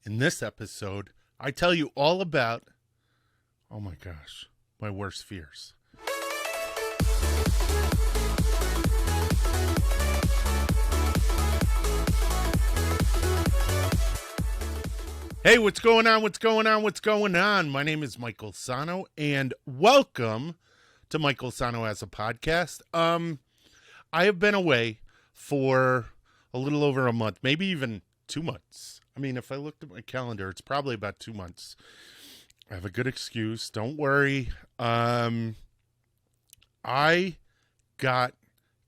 In this episode, I tell you all about, oh my gosh, my worst fears. Hey, what's going on? What's going on? What's going on? My name is Michael Sahno, and welcome to Michael Sahno as a podcast. I have been away for a little over a month, maybe even 2 months. I mean, if I looked at my calendar, it's probably about 2 months. I have a good excuse. Don't worry. I got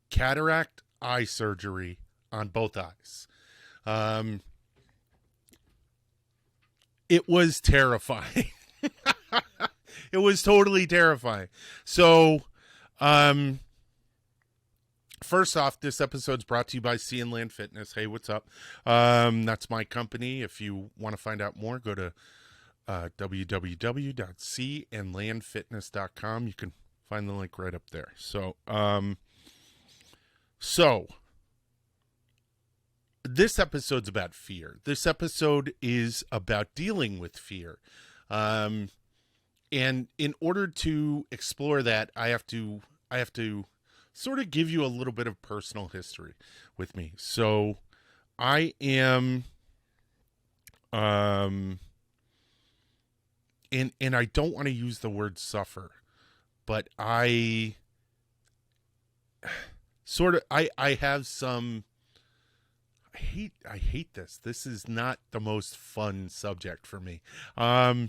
cataract eye surgery on both eyes. It was terrifying. It was totally terrifying. So, first off, this episode's brought to you by Sea and Land Fitness. Hey, what's up? That's my company. If you want to find out more, go to www.seaandlandfitness.com. You can find the link right up there. So this episode's about fear. This episode is about dealing with fear. And in order to explore that, I have to sort of give you a little bit of personal history with me. So I am, and I don't want to use the word suffer, but I have some, I hate this. This is not the most fun subject for me. I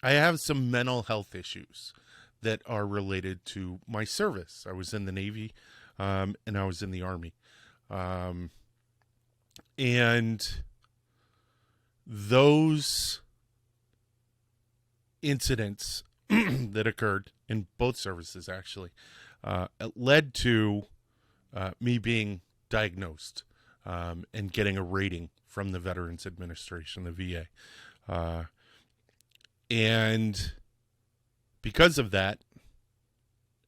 have some mental health issues that are related to my service. I was in the Navy, and I was in the Army. And those incidents that occurred in both services actually led to me being diagnosed and getting a rating from the Veterans Administration, the VA. And because of that,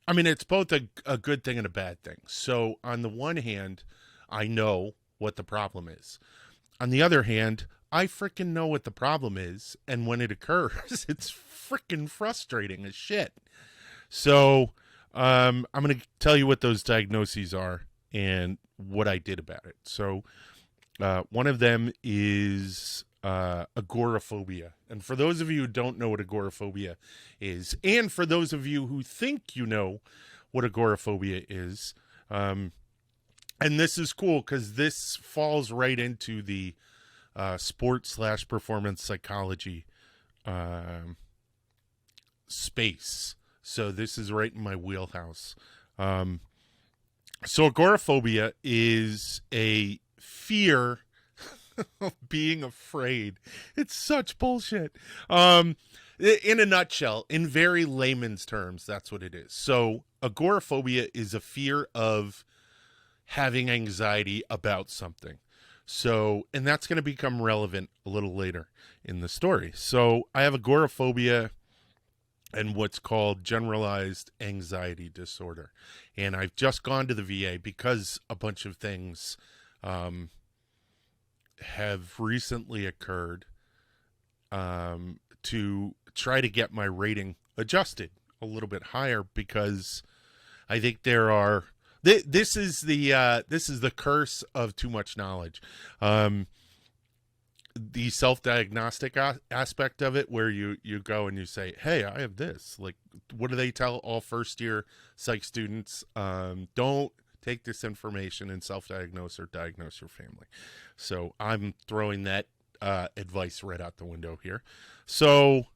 I mean, it's both a good thing and a bad thing. So on the one hand, I know what the problem is. On the other hand, I freaking know what the problem is. And when it occurs, it's freaking frustrating as shit. So I'm going to tell you what those diagnoses are and what I did about it. So one of them is agoraphobia. And for those of you who don't know what agoraphobia is, and for those of you who think you know what agoraphobia is, and this is cool because this falls right into the sports/performance psychology space. So this is right in my wheelhouse. So agoraphobia is a fear of being afraid. It's such bullshit. In a nutshell, in very layman's terms, that's what it is. So agoraphobia is a fear of having anxiety about something. So, and that's going to become relevant a little later in the story. So I have agoraphobia and what's called generalized anxiety disorder. And I've just gone to the VA because a bunch of things have recently occurred to try to get my rating adjusted a little bit higher, because I think there are this is the curse of too much knowledge. The self-diagnostic aspect of it, where you go and you say, hey, I have this. Like, what do they tell all first-year psych students? Don't take this information and self-diagnose or diagnose your family. So I'm throwing that advice right out the window here. So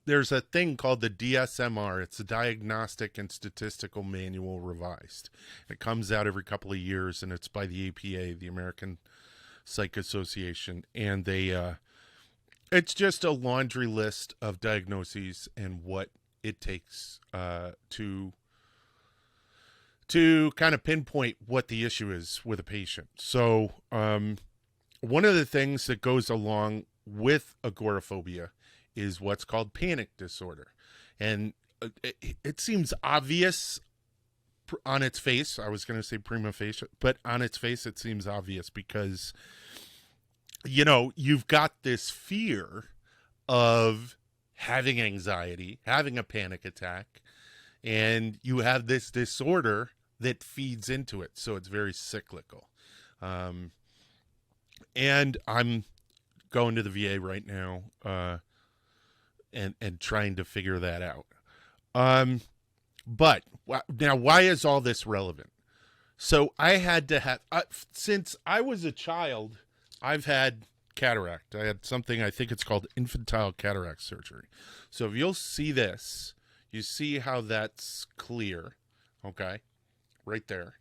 there's a thing called the DSMR. It's a Diagnostic and Statistical Manual Revised. It comes out every couple of years, and it's by the APA, the American Psych Association. And they it's just a laundry list of diagnoses and what it takes to kind of pinpoint what the issue is with a patient. So one of the things that goes along with agoraphobia is what's called panic disorder. And it seems obvious on its face. I was going to say prima facie, but on its face, it seems obvious because you've got this fear of having anxiety, having a panic attack, and you have this disorder that feeds into it. So it's very cyclical. Um, and I'm going to the VA right now, and trying to figure that out. But now, why is all this relevant? So I had to have, since I was a child, I've had cataract. I had something, I think it's called infantile cataract surgery. So if you'll see this, you see how that's clear, okay, right there.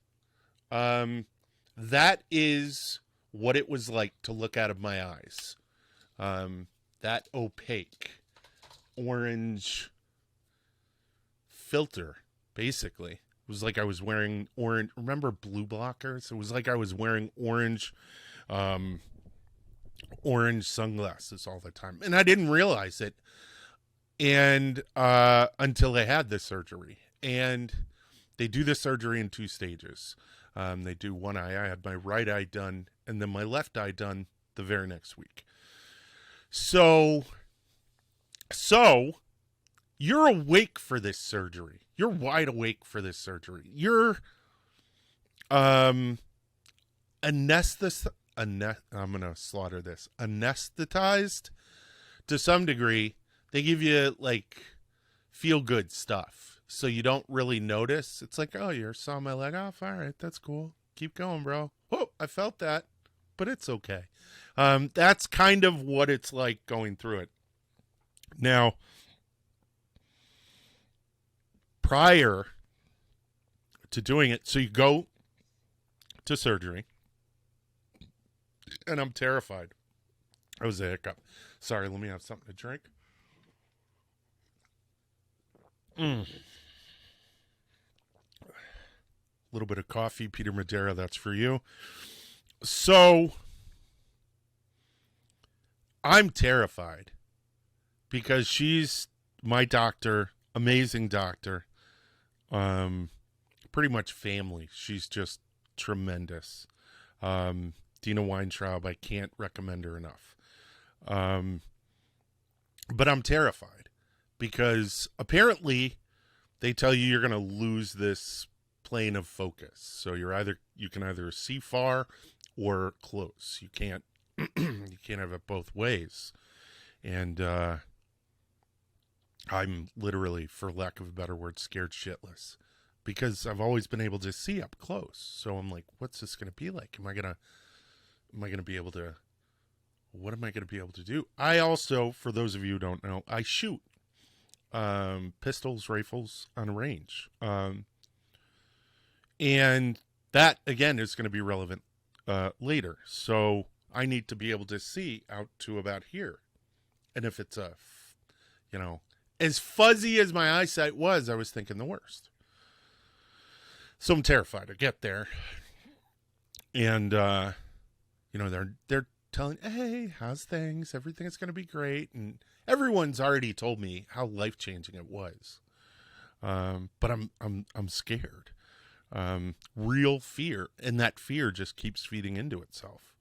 That is what it was like to look out of my eyes. That opaque orange filter, basically. It was like I was wearing orange. Remember blue blockers? It was like I was wearing orange sunglasses all the time, and I didn't realize it, and until I had this surgery. And they do the surgery in 2 stages. They do one eye. I had my right eye done, and then my left eye done the very next week. So you're awake for this surgery. You're wide awake for this surgery. You're I'm gonna slaughter this. Anesthetized to some degree. They give you like feel good stuff, so you don't really notice. It's like, oh, you saw my leg off. All right, that's cool. Keep going, bro. Oh, I felt that, but it's okay. That's kind of what it's like going through it. Now, prior to doing it, so you go to surgery, and I'm terrified. That was a hiccup. Sorry, let me have something to drink. A little bit of coffee, Peter Madeira, that's for you. So, I'm terrified because she's my doctor, amazing doctor, pretty much family. She's just tremendous. Dina Weintraub, I can't recommend her enough. But I'm terrified because apparently they tell you you're going to lose this plane of focus. So you can either see far or close. You can't have it both ways. And I'm literally, for lack of a better word, scared shitless because I've always been able to see up close. So I'm like, what's this going to be like? Am I going to be able to, what am I going to be able to do? I also, for those of you who don't know, I shoot pistols, rifles on a range. And that, again, is going to be relevant later. So I need to be able to see out to about here. And if it's as fuzzy as my eyesight was, I was thinking the worst. So I'm terrified. I get there. And, they're telling, hey, how's things? Everything is going to be great. And everyone's already told me how life-changing it was. But I'm scared. Real fear. And that fear just keeps feeding into itself.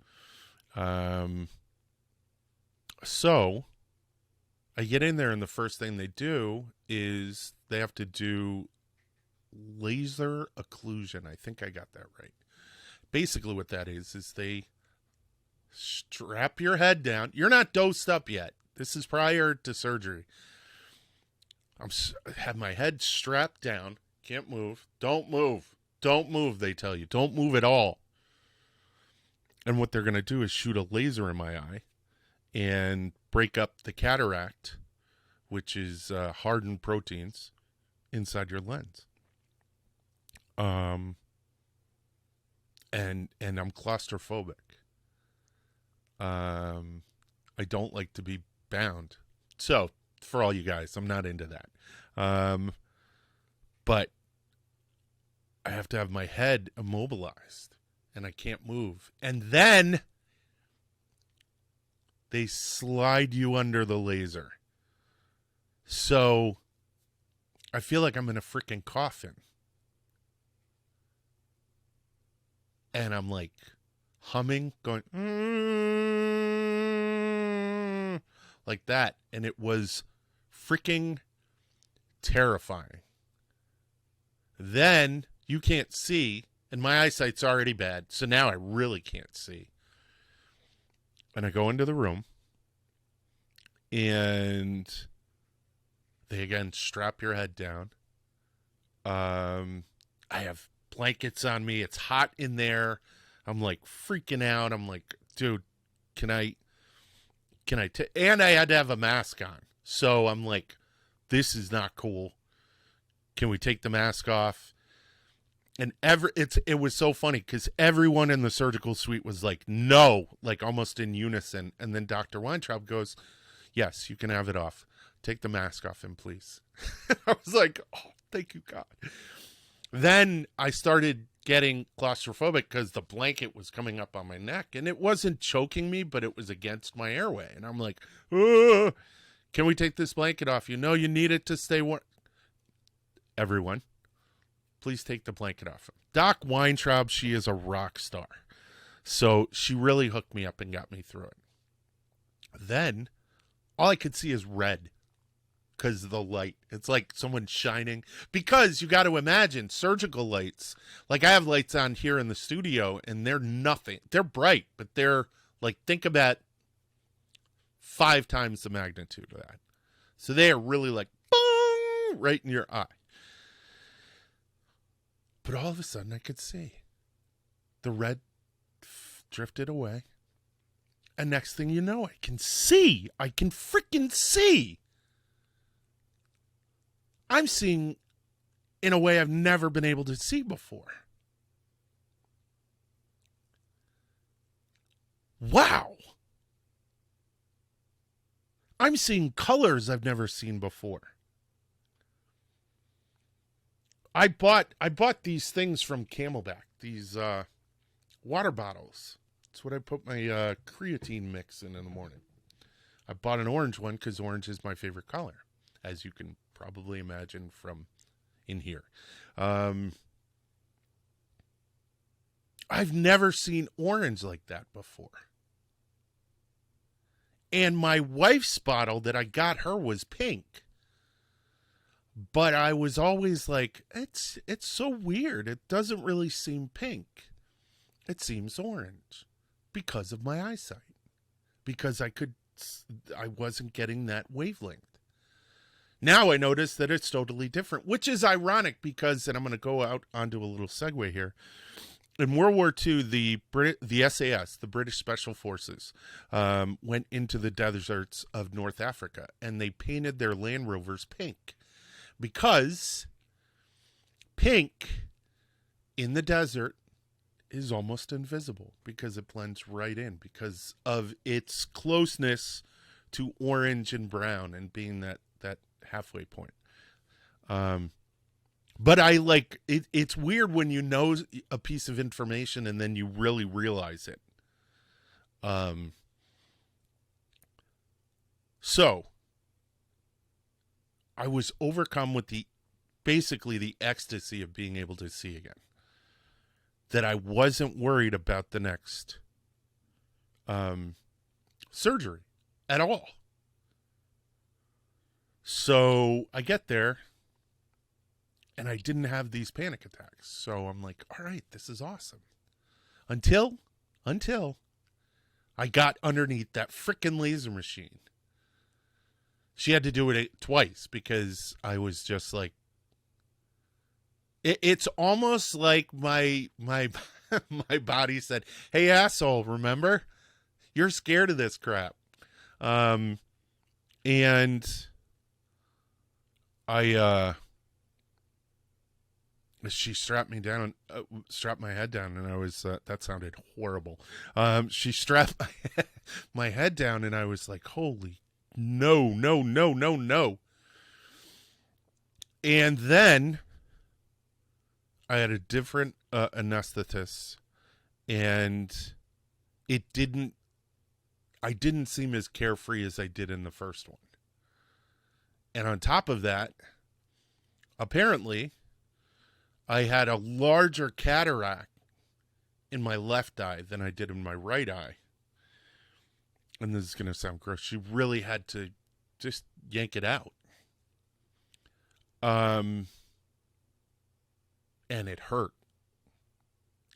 So I get in there, and the first thing they do is they have to do laser occlusion. I think I got that right. Basically what that is they strap your head down. You're not dosed up yet. This is prior to surgery. I have my head strapped down. Can't move. Don't move. Don't move, they tell you. Don't move at all. And what they're going to do is shoot a laser in my eye and break up the cataract, which is hardened proteins inside your lens. And I'm claustrophobic. I don't like to be bound. So, for all you guys, I'm not into that. But I have to have my head immobilized, and I can't move. And then they slide you under the laser. So I feel like I'm in a freaking coffin. And I'm like humming, going like that. And it was freaking terrifying. Then you can't see, and my eyesight's already bad, so now I really can't see. And I go into the room, and they again strap your head down. I have blankets on me. It's hot in there. I'm like freaking out. I'm like, dude, can I and I had to have a mask on. So I'm like, this is not cool. Can we take the mask off? And it was so funny because everyone in the surgical suite was like, no, like almost in unison. And then Dr. Weintraub goes, yes, you can have it off. Take the mask off him, please. I was like, oh, thank you, God. Then I started getting claustrophobic because the blanket was coming up on my neck. And it wasn't choking me, but it was against my airway. And I'm like, oh, can we take this blanket off? You know you need it to stay warm. Everyone, please take the blanket off him. Doc Weintraub, she is a rock star. So she really hooked me up and got me through it. Then all I could see is red because of the light. It's like someone shining. Because you got to imagine surgical lights. Like I have lights on here in the studio and they're nothing. They're bright, but they're like, think about 5 times the magnitude of that. So they are really like, boom, right in your eye. But all of a sudden I could see. The red drifted away. And next thing you know, I can see. I can freaking see. I'm seeing in a way I've never been able to see before. Wow. I'm seeing colors I've never seen before. I bought these things from Camelback, these water bottles. That's what I put my creatine mix in the morning. I bought an orange one because orange is my favorite color, as you can probably imagine from in here. I've never seen orange like that before. And my wife's bottle that I got her was pink. But I was always like, it's so weird. It doesn't really seem pink. It seems orange because of my eyesight. Because I wasn't getting that wavelength. Now I notice that it's totally different, which is ironic because, and I'm going to go out onto a little segue here. In World War II, the SAS, the British Special Forces, went into the deserts of North Africa, and they painted their Land Rovers pink. Because pink in the desert is almost invisible because it blends right in because of its closeness to orange and brown and being that halfway point. But I like it. It's weird when you know a piece of information and then you really realize it. So I was overcome with basically the ecstasy of being able to see again. That I wasn't worried about the next surgery at all. So I get there and I didn't have these panic attacks. So I'm like, all right, this is awesome. Until I got underneath that frickin' laser machine. She had to do it twice because I was just like, it's almost like my my body said, "Hey asshole, remember? You're scared of this crap." And she strapped me down, strapped my head down, and I was that sounded horrible. She strapped my head down, and I was like, "Holy no. And then I had a different anesthetist, and I didn't seem as carefree as I did in the first one. And on top of that, apparently, I had a larger cataract in my left eye than I did in my right eye. And this is going to sound gross. She really had to just yank it out. And it hurt.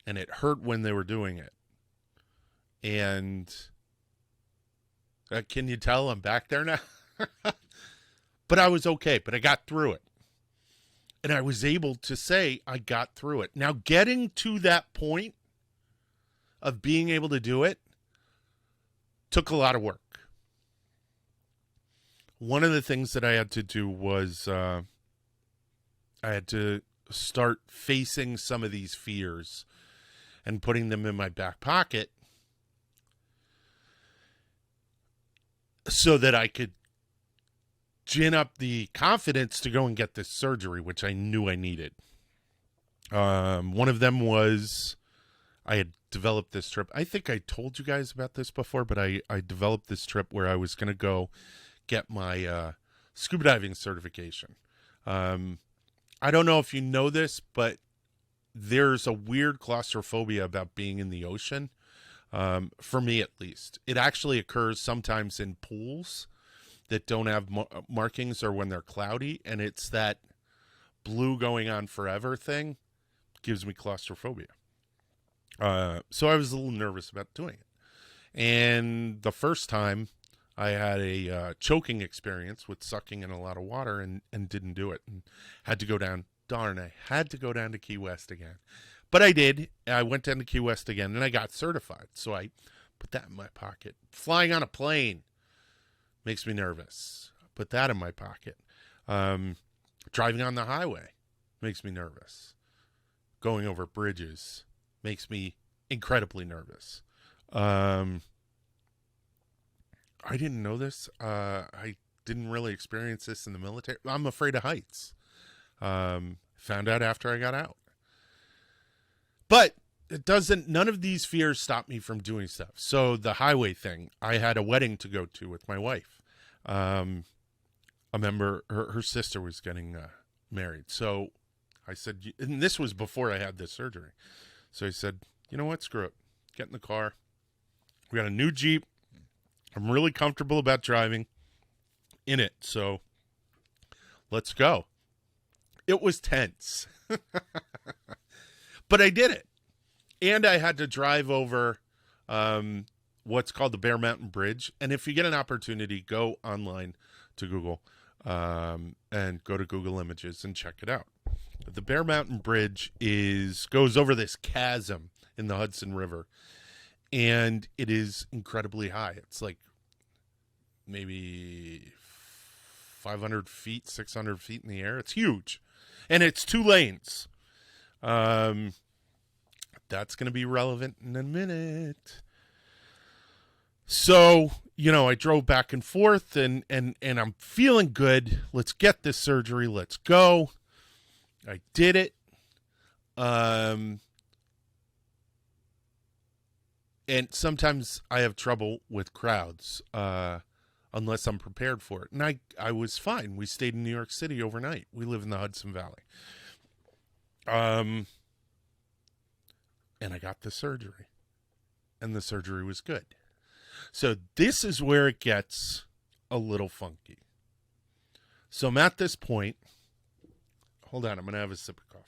And it hurt when they were doing it. And can you tell I'm back there now? But I was okay. But I got through it. And I was able to say I got through it. Now, getting to that point of being able to do it took a lot of work. One of the things that I had to do was I had to start facing some of these fears and putting them in my back pocket so that I could gin up the confidence to go and get this surgery, which I knew I needed. One of them was I had developed this trip. I think I told you guys about this before, but I developed this trip where I was going to go get my scuba diving certification. I don't know if you know this, but there's a weird claustrophobia about being in the ocean. For me, at least. It actually occurs sometimes in pools that don't have markings or when they're cloudy, and it's that blue going on forever thing gives me claustrophobia. So I was a little nervous about doing it. And the first time I had a choking experience with sucking in a lot of water and didn't do it and had to go down. Darn, I had to go down to Key West again. But I did. I went down to Key West again and I got certified. So I put that in my pocket. Flying on a plane makes me nervous. Put that in my pocket. Driving on the highway makes me nervous. Going over bridges makes me incredibly nervous. I didn't know this. I didn't really experience this in the military. I'm afraid of heights. Found out after I got out. But it doesn't, none of these fears stop me from doing stuff. So the highway thing, I had a wedding to go to with my wife. I remember her sister was getting married. So I said, and this was before I had this surgery. So I said, you know what, screw it. Get in the car. We got a new Jeep. I'm really comfortable about driving in it. So let's go. It was tense. But I did it. And I had to drive over what's called the Bear Mountain Bridge. And if you get an opportunity, go online to Google and go to Google Images and check it out. The Bear Mountain Bridge goes over this chasm in the Hudson River. And it is incredibly high. It's like maybe 500 feet, 600 feet in the air. It's huge. And it's 2 lanes. That's going to be relevant in a minute. So, I drove back and forth and I'm feeling good. Let's get this surgery. Let's go. I did it. And sometimes I have trouble with crowds, unless I'm prepared for it. And I was fine. We stayed in New York City overnight. We live in the Hudson Valley. And I got the surgery. And the surgery was good. So this is where it gets a little funky. So I'm at this point. Hold on, I'm going to have a sip of coffee.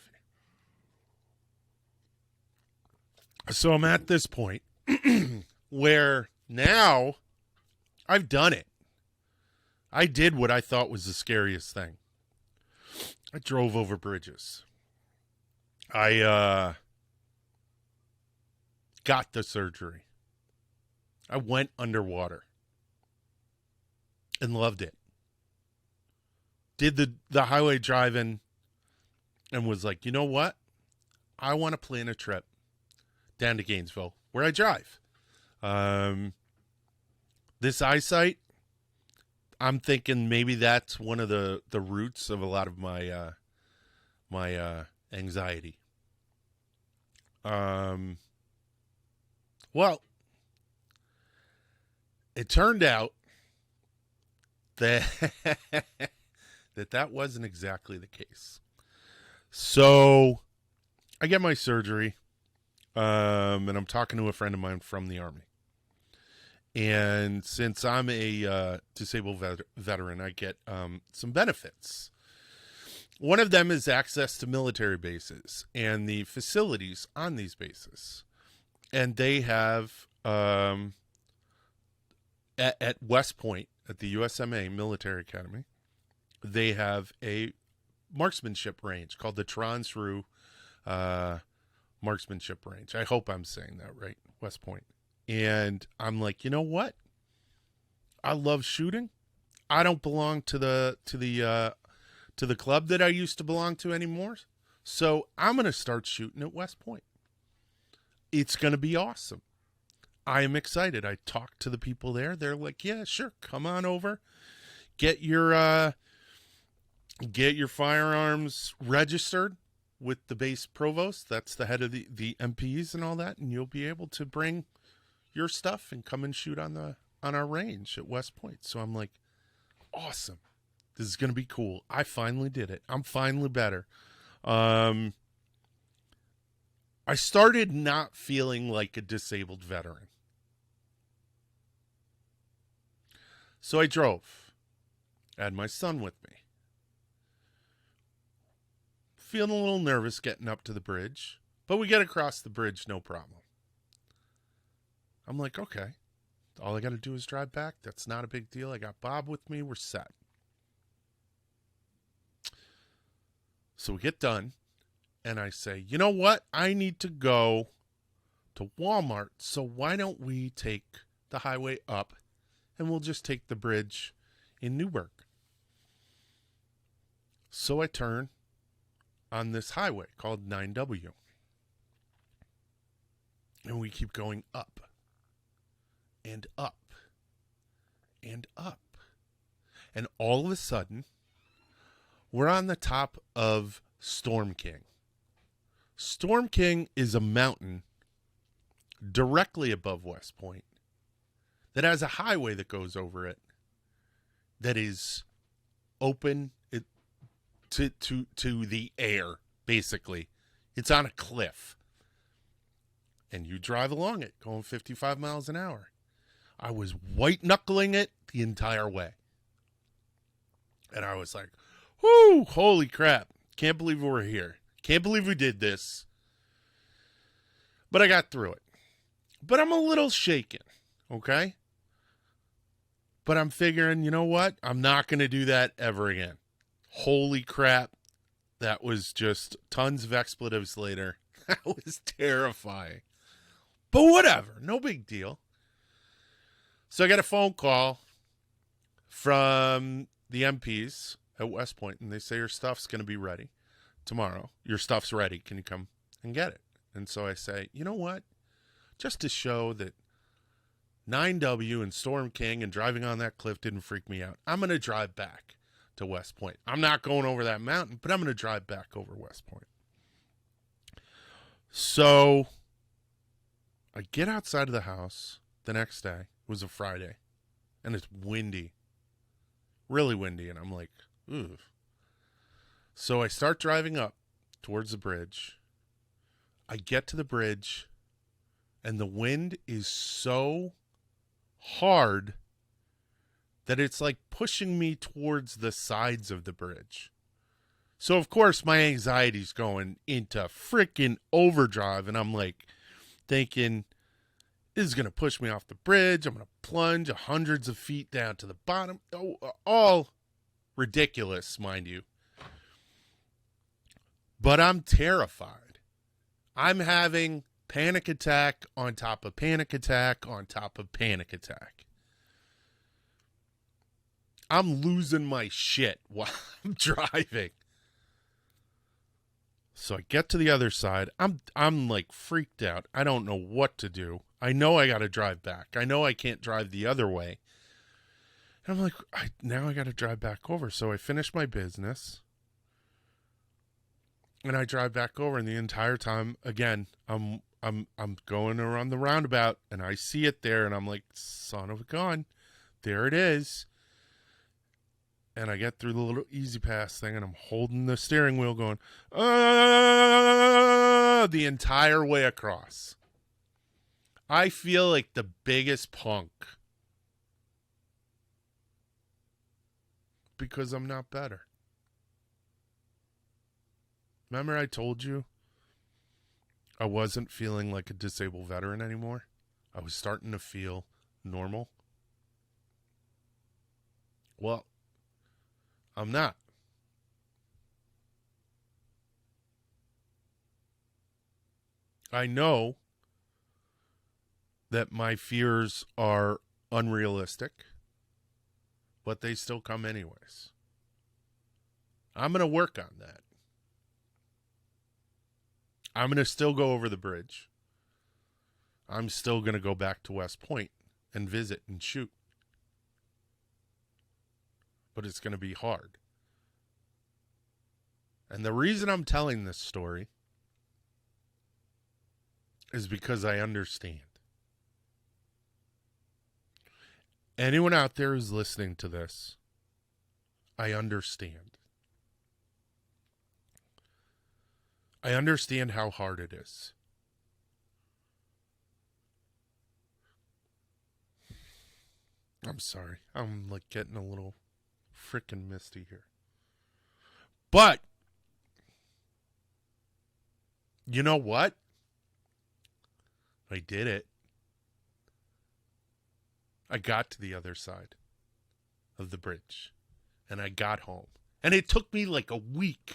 So I'm at this point where now I've done it. I did what I thought was the scariest thing. I drove over bridges. I got the surgery. I went underwater and loved it. Did the highway driving and was like, you know what? I want to plan a trip down to Gainesville where I drive. This eyesight, I'm thinking maybe that's one of the roots of a lot of my my anxiety. Well, it turned out that that wasn't exactly the case. So I get my surgery. And I'm talking to a friend of mine from the Army. And since I'm a disabled veteran, I get some benefits. One of them is access to military bases and the facilities on these bases. And they have, at West Point, at the USMA Military Academy, they have a marksmanship range called the Tronsrue Marksmanship Range. I hope I'm saying that right, West Point. And I'm like, you know what? I love shooting. I don't belong to the club that I used to belong to anymore. So I'm going to start shooting at West Point. It's going to be awesome. I am excited. I talked to the people there. They're like, yeah, sure. Come on over. Get your firearms registered with the base provost. That's the head of the MPs and all that. And you'll be able to bring your stuff and come and shoot on our range at West Point. So I'm like, awesome. This is going to be cool. I finally did it. I'm finally better. I started not feeling like a disabled veteran. So I drove. I had my son with me. Feeling a little nervous getting up to the bridge, but we get across the bridge, no problem. I'm like, okay, all I got to do is drive back. That's not a big deal. I got Bob with me. We're set. So we get done, and I say, you know what? I need to go to Walmart, so why don't we take the highway up, and we'll just take the bridge in Newburgh. So I turn on this highway called 9W, and we keep going up, and up, and up. And all of a sudden, we're on the top of Storm King. Storm King is a mountain directly above West Point that has a highway that goes over it that is open to the air, basically. It's on a cliff. And you drive along it, going 55 miles an hour. I was white-knuckling it the entire way. And I was like, whoo, holy crap. Can't believe we're here. Can't believe we did this. But I got through it. But I'm a little shaken, okay? But I'm figuring, you know what? I'm not going to do that ever again. Holy crap. That was just tons of expletives later. That was terrifying. But whatever. No big deal. So I got a phone call from the MPs at West Point, and they say your stuff's going to be ready tomorrow. Your stuff's ready. Can you come and get it? And so I say, you know what? Just to show that 9W and Storm King and driving on that cliff didn't freak me out, I'm going to drive back to West Point. I'm not going over that mountain, but I'm going to drive back over West Point. So I get outside of the house the next day. It was a Friday, and it's windy. Really windy, and I'm like, ooh. So I start driving up towards the bridge. I get to the bridge, and the wind is so hard that it's like pushing me towards the sides of the bridge. So, of course, my anxiety's going into freaking overdrive, and I'm like thinking, this is going to push me off the bridge. I'm going to plunge hundreds of feet down to the bottom. Oh, all ridiculous, mind you. But I'm terrified. I'm having panic attack on top of panic attack on top of panic attack. I'm losing my shit while I'm driving. So I get to the other side. I'm like freaked out. I don't know what to do. I know I got to drive back. I know I can't drive the other way. And I'm like, now I got to drive back over. So I finish my business. And I drive back over, and the entire time, again, I'm going around the roundabout, and I see it there, and I'm like, son of a gun, there it is. And I get through the little easy pass thing, and I'm holding the steering wheel going, the entire way across. I feel like the biggest punk. Because I'm not better. Remember I told you I wasn't feeling like a disabled veteran anymore? I was starting to feel normal. Well, I'm not. I know that my fears are unrealistic, but they still come anyways. I'm going to work on that. I'm going to still go over the bridge. I'm still going to go back to West Point and visit and shoot. But it's going to be hard. And the reason I'm telling this story is because I understand. Anyone out there who's listening to this, I understand. I understand how hard it is. I'm sorry. I'm like getting a little freaking misty here. But, you know what? I did it. I got to the other side of the bridge. And I got home. And it took me like a week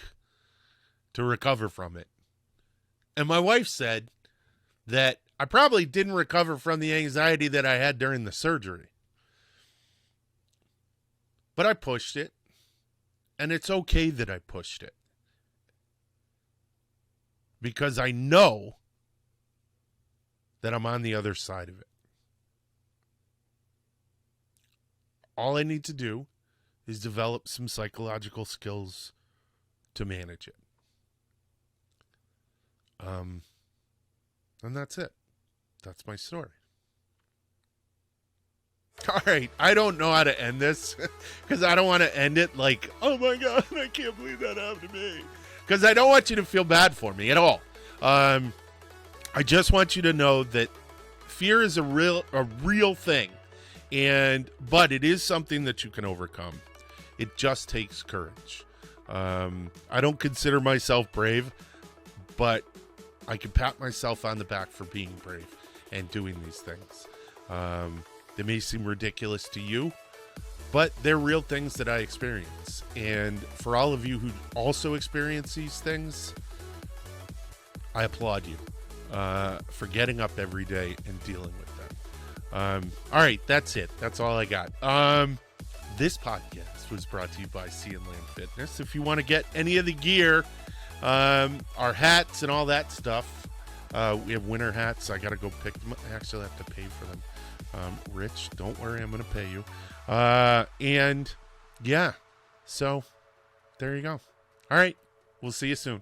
to recover from it. And my wife said that I probably didn't recover from the anxiety that I had during the surgery. But I pushed it. And it's okay that I pushed it. Because I know that I'm on the other side of it. All I need to do is develop some psychological skills to manage it. And that's it. That's my story. All right. I don't know how to end this because I don't want to end it like, oh my God, I can't believe that happened to me. Because I don't want you to feel bad for me at all. I just want you to know that fear is a real thing. But it is something that you can overcome. It just takes courage. I don't consider myself brave, but I can pat myself on the back for being brave and doing these things. They may seem ridiculous to you, but they're real things that I experience. And for all of you who also experience these things, I applaud you for getting up every day and dealing with them. All right, that's it. That's all I got. This podcast was brought to you by Sea and Land Fitness. If you want to get any of the gear, our hats and all that stuff, we have winter hats. I got to go pick them up. I actually have to pay for them. Rich, don't worry, I'm going to pay you. And yeah, so there you go. All right, we'll see you soon.